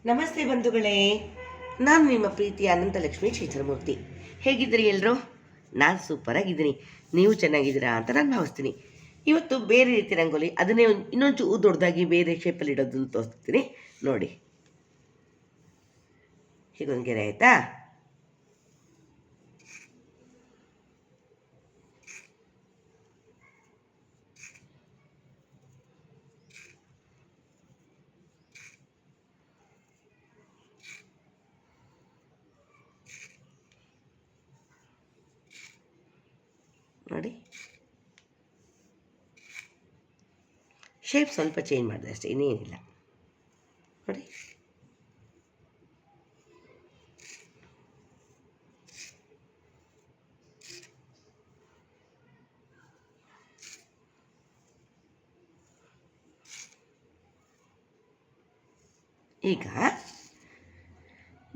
ನಮಸ್ತೆ ಬಂಧುಗಳೇ, ನಾನು ನಿಮ್ಮ ಪ್ರೀತಿಯ ಅನಂತಲಕ್ಷ್ಮಿ ಶ್ರೀಧರಮೂರ್ತಿ. ಹೇಗಿದ್ದೀರಿ ಎಲ್ಲರೂ? ನಾನು ಸೂಪರಾಗಿದ್ದೀನಿ. ನೀವು ಚೆನ್ನಾಗಿದ್ದೀರಾ ಅಂತ ನಾನು ಭಾವಿಸ್ತೀನಿ. ಇವತ್ತು ಬೇರೆ ರೀತಿ ರಂಗೋಲಿ, ಅದನ್ನೇ ಇನ್ನೊಂದು ದೊಡ್ಡದಾಗಿ ಬೇರೆ ಶೇಪಲ್ಲಿ ಇಡೋದನ್ನು ತೋರಿಸ್ತೀನಿ ನೋಡಿ. ಹೀಗೊಂದು ಗೆರೆ ಆಯಿತಾ? ನೋಡಿ, ಶೇಪ್ ಸ್ವಲ್ಪ ಚೇಂಜ್ ಮಾಡಿದೆ ಅಷ್ಟೇ, ಇನ್ನೇನಿಲ್ಲ. ನೋಡಿ, ಈಗ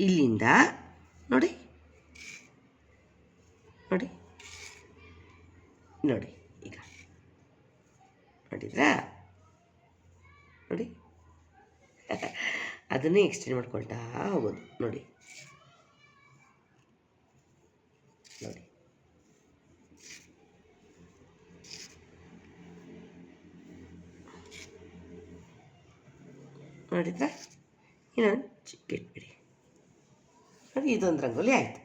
ಇಲ್ಲಿಂದ ನೋಡಿ ನೋಡಿ ನೋಡಿ, ಈಗ ನೋಡಿದ್ರಾ? ನೋಡಿ, ಅದನ್ನೇ ಎಕ್ಸ್ಟೆಂಡ್ ಮಾಡ್ಕೊಳ್ತಾ ಹೋಗೋದು. ನೋಡಿ ನೋಡಿ, ನೋಡಿದ್ರಾ? ಇನ್ನೊಂದು ಚಿಕ್ಕ ಇಟ್ಬಿಡಿ. ನೋಡಿ, ಇದೊಂದು ರಂಗೋಲಿ ಆಯಿತು.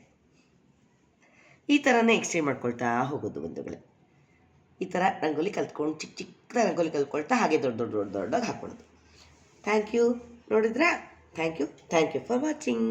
ಈ ಥರನೇ ಎಕ್ಸ್ಟೆಂಡ್ ಮಾಡ್ಕೊಳ್ತಾ ಹೋಗೋದು ಬಂಧುಗಳೇ. ಈ ಥರ ರಂಗೋಲಿ ಕಲ್ತ್ಕೊಂಡು ಚಿಕ್ಕ ಚಿಕ್ಕ ರಂಗೋಲಿ ಕಲ್ತ್ಕೊಳ್ತಾ ಹಾಗೆ ದೊಡ್ಡ ದೊಡ್ಡ ದೊಡ್ಡ ದೊಡ್ಡದಾಗಿ ಹಾಕ್ಕೊಳ್ಳೋದು. Thank you. ನೋಡಿದ್ರಾ? Thank you for watching.